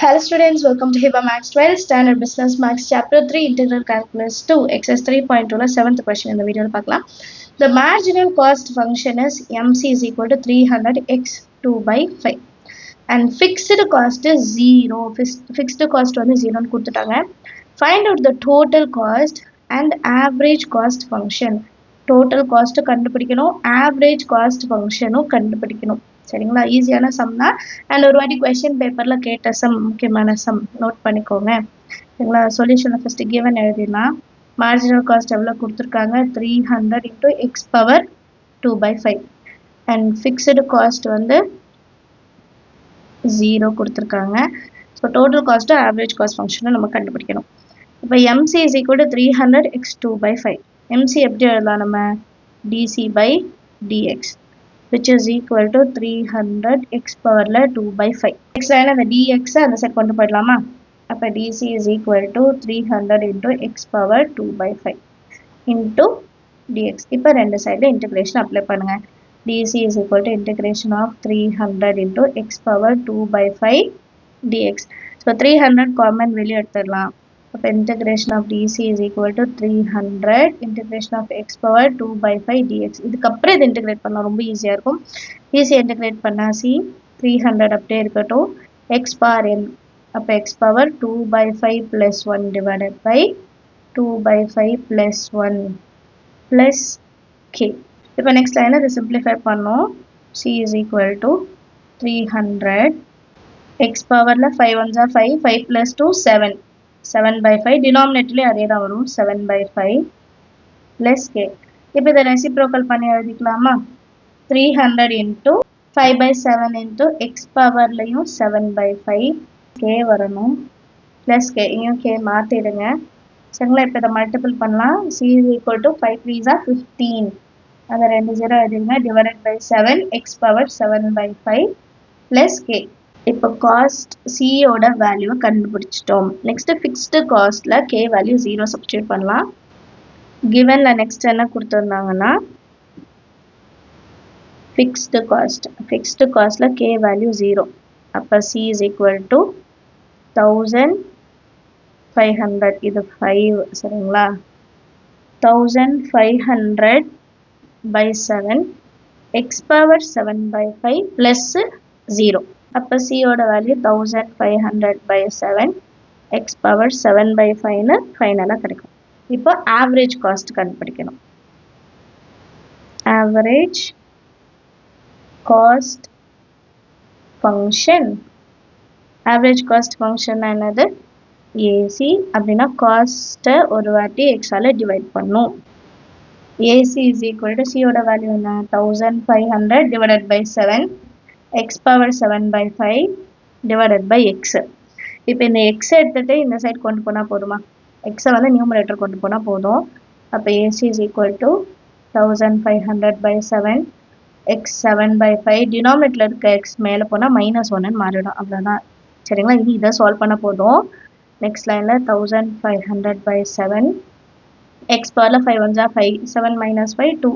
Hello students, welcome to Hiba Max 12 Standard Business Max Chapter 3 Integral Calculus 2 Exercise 3.2 7th question in the video பார்க்கலாம். The marginal cost function is MC is equal to 300 x 2 by 5 and fixed cost is 0. Fixed cost வந்து 0 னு கொடுத்துட்டாங்க. Find out the total cost and average cost function. Total cost கண்டுபிடிக்கணும், average cost function கண்டுபிடிக்கணும். சரிங்களா, ஈஸியான some தான். And ஒரு வாட்டி கொஸ்டின் பேப்பரில் கேட்ட சம், முக்கியமான சம் நோட் பண்ணிக்கோங்க. சரிங்களா, சொல்யூஷனை ஃபஸ்ட்டு கிவன் எழுதிடலாம். மார்ஜினல் காஸ்ட் எவ்வளோ கொடுத்துருக்காங்க, 300 into x power 2/5 and fixed cost வந்து 0 கொடுத்துருக்காங்க. So total cost average cost ஃபங்க்ஷனை நம்ம கண்டுபிடிக்கணும். இப்போ MC is equal to 300 x 2/5. MC எப்படி எழுதலாம் நம்ம, dc by dx which is equal to 300 x power 2/5. Next line அந்த dx அந்த சைடு கொண்டு போயிடலாமா. அப்ப dc is equal to 300 into x power 2/5 into dx. இப்போ ரெண்டு சைடு இன்டகிரேஷன் அப்ளை பண்ணுங்க. dc is equal to integration of 300 into x power 2/5 dx. So 300 common வெளியே எடுத்துடலாம். அப்போ integration of dc is equal to 300 integration of x power 2/5 dx. இதுக்கப்புறம் இது integrate பண்ணலாம், ரொம்ப ஈஸியாக இருக்கும். ஈஸி இன்டெகிரேட் பண்ணால் சி 300 அப்படியே இருக்கட்டும், x power n, அப்போ x power 2/5 plus 1 divided by 2/5 plus 1 plus k. இப்போ நெக்ஸ்ட் லைனில் இதை சிம்பிளிஃபை பண்ணோம். c is equal to 300 x பவரில் 5 1s are 5, 5 plus 2 7, 7/5 denominatorly அதே தான் வரும், 7/5 plus k. இப்போ இதை ரெசிப்ரோக்கல் பண்ணி எழுதிக்கலாமா. 300 into 5/7 into x பவர்லையும் 7/5 k வரணும் plus k, இங்கேயும் k மாற்றிடுங்க. சரிங்களா, இப்போ இதை மல்டிபிள் பண்ணலாம். c is equal to 5 3s are 15, அதை 2 0 எழுதிடுங்க, divided by 7 x power 7/5 plus k. இப்போ காஸ்ட் சியோட வேல்யூவை கண்டுபிடிச்சிட்டோம். நெக்ஸ்ட் ஃபிக்ஸ்டு காஸ்ட்ல கே வேல்யூ 0 சப்ஸ்டியூட் பண்ணலாம். கிவன்ல நெக்ஸ்ட் என்ன கொடுத்துருந்தாங்கன்னா ஃபிக்ஸ்டு காஸ்ட்ல கே வேல்யூ 0. அப்போ சி இஸ் ஈக்குவல் டு 1500, இது 5 சரிங்களா, 1500/7 எக்ஸ் பவர் 7/5 பிளஸ் 0. அப்போ சியோட வேல்யூ 1500/7 எக்ஸ் பவர் 7/5ன்னு ஃபைனலாக கிடைக்கும். இப்போ ஆவரேஜ் காஸ்ட் கண்டுபிடிக்கணும். Average cost function, average cost function என்னது, ஏசி அப்படின்னா காஸ்ட்டை ஒரு வாட்டி எக்ஸால டிவைட் பண்ணும். ஏசி இஸ் ஈக்குவல் டு சியோட வேல்யூ என்ன, 1500 divided by 7 x power 7/5 divided by x. இப்போ இந்த x எடுத்துட்டு இந்த சைடு கொண்டு போனால் போதுமா, எக்ஸை வந்து நியூமரேட்டர் கொண்டு போனால் போதும். அப்போ AC is equal to 1500/7 x 7/5, டினாமினேட்டரில் இருக்க x மேலே போனால் -1ன்னு மாறிடும், அவ்வளோதான். சரிங்களா, இது இதை சால்வ் பண்ண போதும். நெக்ஸ்ட் லைனில் 1500/7 x பவரில் 5 1s are 5, 7 - 5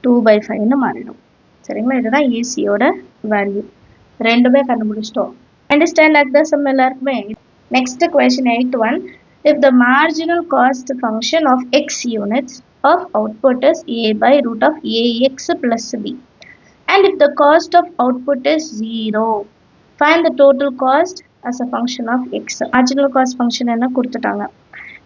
2/5ன்னு மாறிடும். சரிங்களா, இதுதான் ஏசியோட வேல்யூ. ரெண்டுமே கண்டுபிடிச்சிட்டோம். அண்டர்ஸ்டாண்ட் லைக் த சம் எல்லாருக்குமே. Next question 8.1. If the marginal cost function of x units of output is a by root of ax plus b and if the cost of output is 0, find the total cost as a function of x. Marginal cost function என்ன கொடுத்துட்டாங்க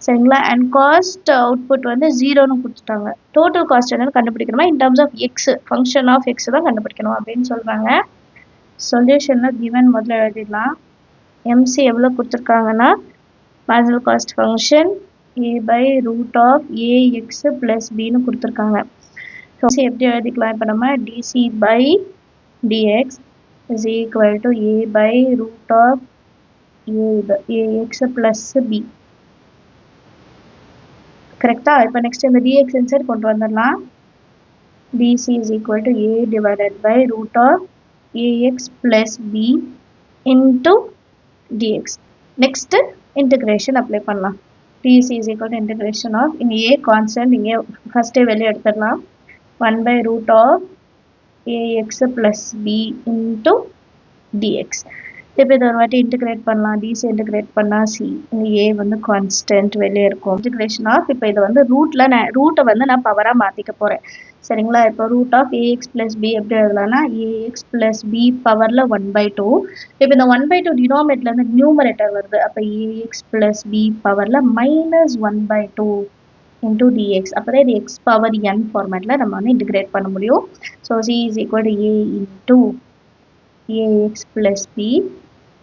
சரிங்களா, and cost output வந்து 0ன்னு கொடுத்துட்டாங்க. Total cost என்னன்னு கண்டுபிடிக்கணுமா, in terms of X, function of X தான் கண்டுபிடிக்கணும் அப்படின்னு சொல்கிறாங்க. சொல்யூஷனில் கிவன் முதல்ல எழுதிடலாம். எம்சி எவ்வளோ கொடுத்துருக்காங்கன்னா, marginal cost function a by root of ax plus bன்னு கொடுத்துருக்காங்க. ஸோ எப்படி எழுதிக்கலாம், இப்போ நம்ம dc by dx is equal to a by root of ax plus b. கரெக்டா, இப்போ நெக்ஸ்ட் இந்த dx இன்சைட் கொண்டு வந்துடலாம். dc is equal to a divided by root of ax plus b into dx. Next integration apply பண்ணலாம். dc is equal to integration of, இங்கே a constant, இங்கே ஃபஸ்ட்டே வெளியே எடுத்துடலாம், 1 by root of ax plus b into dx. இப்போ இதை ஒரு வாட்டி இன்டிகிரேட் பண்ணலாம். டிசி இன்டிகிரேட் பண்ணால் சி, இங்கே ஏ வந்து கான்ஸ்டன்ட் வெளியே இருக்கும். இன்டிகிரேஷன் ஆஃப், இப்போ இதை வந்து ரூட்டை வந்து நான் பவராக மாற்றிக்க போகிறேன். சரிங்களா? இப்போ root of a x plus b எப்படி எழுதலாம்னா ஏஎக்ஸ் ப்ளஸ் பி பவரில் 1/2. இப்போ இந்த 1/2 டினாமினேட்டர்லேருந்து நியூமரேட்டர் வருது. அப்போ ஏஎக்ஸ் ப்ளஸ் பி பவரில் -1/2 into dx. அப்போ தான் இது x பவர் n ஃபார்மேட்டில் நம்ம வந்து இன்டிகிரேட் பண்ண முடியும். So c is equal to a into ax plus b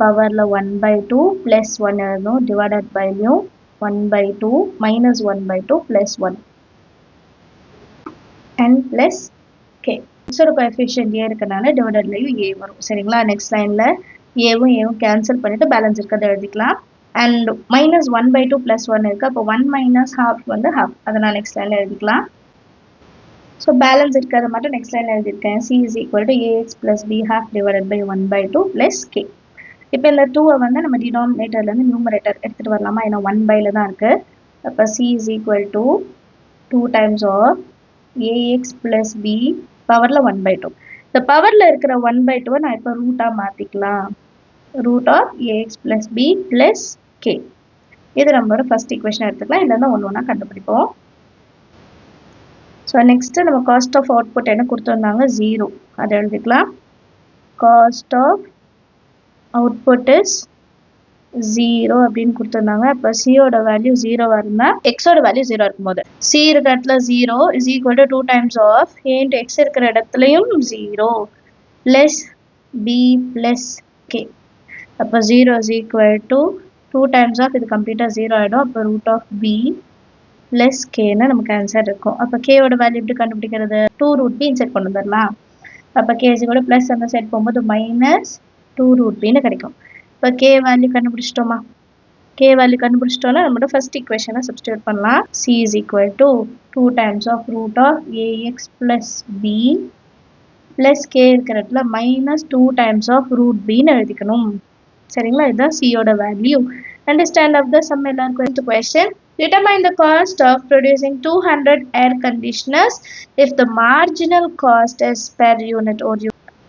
பவரில் 1/2 ப்ளஸ் 1 எழுதணும், டிவைடட் பைலையும் 1/2 -1/2 ப்ளஸ் 1 n ப்ளஸ் k. எக்ஸோட கோஎஃபிஷியன்ட் ஏ இருக்கனால டிவைடட்லையும் ஏ வரும். சரிங்களா? நெக்ஸ்ட் லைனில் ஏவும் ஏவும் கேன்சல் பண்ணிவிட்டு பேலன்ஸ் இருக்கிறத எழுதிக்கலாம். அண்ட் -1/2 ப்ளஸ் 1 இருக்குது. அப்போ 1 minus half வந்து half. அதை நான் நெக்ஸ்ட் லைனில் எழுதிக்கலாம். ஸோ பேலன்ஸ் இருக்கிறத மட்டும் நெக்ஸ்ட் லைனில் எழுதியிருக்கேன். c is equal to ax plus b half divided by 1/2 plus k. இப்போ இந்த 2-ஐ வந்து நம்ம டினாமினேட்டர்லேருந்து நியூமரேட்டர் எடுத்துகிட்டு வரலாமா? ஏன்னா 1/ல தான் இருக்குது. அப்போ c is equal to 2 times of ax plus b பவரில் 1/2. இந்த பவரில் இருக்கிற 1/2-ஐ நான் இப்போ ரூட்டாக மாற்றிக்கலாம். Root of ax plus b plus k. இது நம்மளோட ஃபர்ஸ்ட் ஈக்குவேஷன் எடுத்துக்கலாம். இல்லைன்னா ஒன்று ஒன்றா கண்டுபிடிப்போம். ஸோ நெக்ஸ்ட்டு நம்ம காஸ்ட் ஆஃப் அவுட்புட் என்ன கொடுத்துருந்தாங்க? 0. அதை எழுதிக்கலாம். காஸ்ட் ஆஃப் அவுட்புட் இஸ் 0 அப்படின்னு கொடுத்துருந்தாங்க. அப்போ சியோட வேல்யூ 0 இருந்தால் எக்ஸோட வேல்யூ 0 இருக்கும்போது சி இருக்கிற இடத்துல 0 is equal to 2 times of a into x இருக்கிற இடத்துலையும் 0 plus b plus k. அப்போ 0 is equal to 2 times of இது கம்ப்ளீட்டாக 0 ஆகிடும். அப்போ ரூட் ஆஃப் பி ப்ளஸ் கேன்னு நமக்கு ஆன்சர் இருக்கும். அப்போ கேவோட வேல்யூ எப்படி கண்டுபிடிக்கிறது? 2 root b இன்செட் கொண்டு வந்துடலாம். அப்போ கே இஸ் கூட ப்ளஸ் அந்த சைட் போகும்போது -2 root bன்னு கிடைக்கும். இப்போ கே வேல்யூ கண்டுபிடிச்சிட்டோமா? கே வேல்யூ கண்டுபிடிச்சிட்டோன்னா நம்மளோட ஃபர்ஸ்ட் ஈக்குவேஷனை சப்ஸ்டியூட் பண்ணலாம். C is equal to 2 times of root of ax plus b plus K இருக்கிற இடத்துல -2 times of root bன்னு எழுதிக்கணும். சரிங்களா? இதுதான் சியோட value. Understand of the sum எல்லாருக்கும் question. Determine the cost of producing 200 air conditioners if the marginal cost is per unit or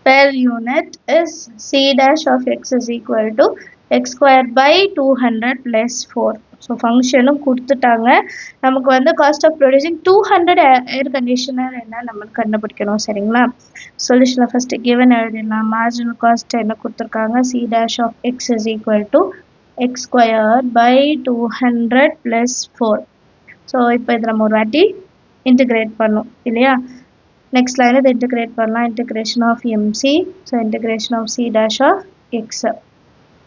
per unit is c dash of x is equal to x square by 200 plus 4. So ஃபங்க்ஷனும் கொடுத்துட்டாங்க. நமக்கு வந்து cost of producing 200 air conditioner என்ன நம்மளுக்கு கண்டுபிடிக்கணும். சரிங்களா? சொல்யூஷனில் first given எழுதிடலாம். மார்ஜினல் காஸ்ட் என்ன கொடுத்துருக்காங்க? C dash of x is equal to x square by 200 plus 4. So இப்போ இதை நம்ம ஒரு வாட்டி இன்டிகிரேட் பண்ணோம் இல்லையா? நெக்ஸ்ட் லைனில் இதை இன்டிகிரேட் பண்ணலாம். Integration of MC. So integration of c dash of x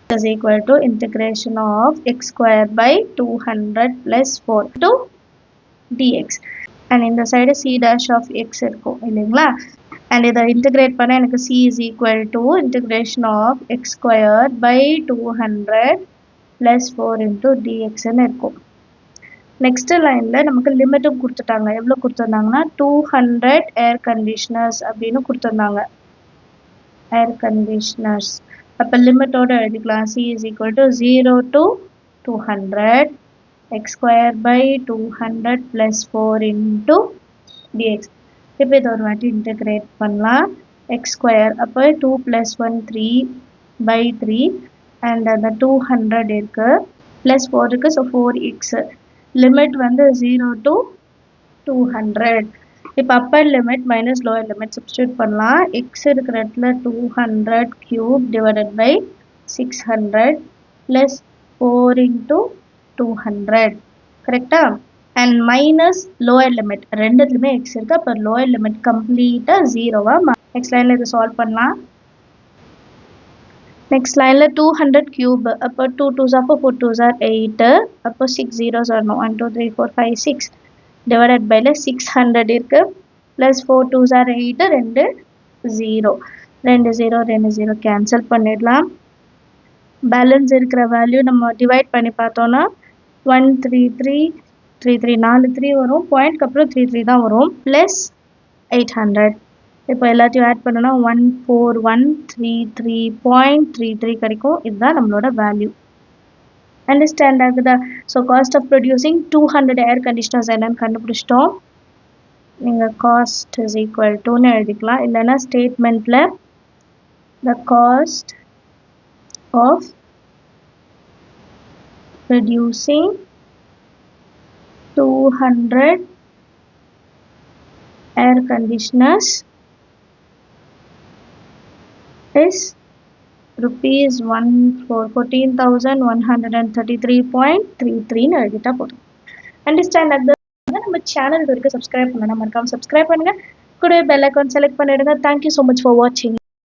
is equal to integration of x square by 200 plus 4 to dx. And in the side c dash of x இருக்கும் இல்லைங்களா? and இதை integrate பண்ண எனக்கு c is equal to integration of x square by 200 plus 4 into dx ன்னு இருக்கும். Next லைனில் நமக்கு லிமிட்டும் கொடுத்துட்டாங்க. எவ்வளோ கொடுத்துருந்தாங்கன்னா 200 ஏர் கண்டிஷனர்ஸ் அப்படின்னு கொடுத்துருந்தாங்க. ஏர் கண்டிஷனர்ஸ் அப்போ லிமிட்டோட எழுதிக்கலாம். c is equal to 0 to 200 x square by 200 plus 4 into dx. இப்போ இதை ஒரு வாட்டி இன்டெகிரேட் பண்ணலாம். x square அப்போ 2 plus 1 3 by 3 and அந்த 200 இருக்கு ப்ளஸ் 4 இருக்கு. ஸோ 4x லிமிட் வந்து 0 to 200. இப்போ upper limit minus lower limit substitute பண்ணலாம். எக்ஸ் இருக்கிற இடத்துல 200 cube divided by 600 plus 4 into 200 correct? And minus lower limit ரெண்டுத்துலையுமே எக்ஸ் இருக்குது. அப்போ லோவர் லிமிட் கம்ப்ளீட்டாக 0-ஆக நெக்ஸ்ட் லைனில் இதை சால்வ் பண்ணலாம். நெக்ஸ்ட் லைனில் 200 கியூப் அப்போ 2 2s அப்போ 4 2s are 8 அப்போ 6 zeros வரணும். 1 2 3 4 5 6 divided by 600 இருக்கு plus 4 2s are 8 2 0 2 0 2 0 கேன்சல் பண்ணிடலாம். பேலன்ஸ் இருக்கிற வேல்யூ நம்ம டிவைட் பண்ணி பார்த்தோன்னா 133 33 4 3 வரும். பாயிண்ட்க்கு அப்புறம் 33 தான் வரும் ப்ளஸ் 800. இப்போ எல்லாத்தையும் ஆட் பண்ணோன்னா 14133.33 கிடைக்கும். இதுதான் நம்மளோட வேல்யூ. அண்டர்ஸ்டாண்ட் ஆகுதா? So cost of producing 200 air conditioners என்னன்னு கண்டுபிடிச்சிட்டோம். நீங்கள் காஸ்ட் இஸ் ஈக்குவல் டுன்னு எழுதிக்கலாம். இல்லைன்னா ஸ்டேட்மெண்ட்டில் the cost of producing 200 air conditioners is rupees 14,133.33 எழுதிட்டா போதும். அண்டர்ஸ்டாண்ட் அது நம்ம சேனல் வரைக்கும் சப்ஸ்கிரைப் பண்ணலாம், மறக்காம சப்ஸ்கிரைப் பண்ணுங்க, கூட பெல் ஐக்கான் செலக்ட் பண்ணிடுங்க. தேங்க்யூ ஸோ மச் ஃபார் வாட்சிங்.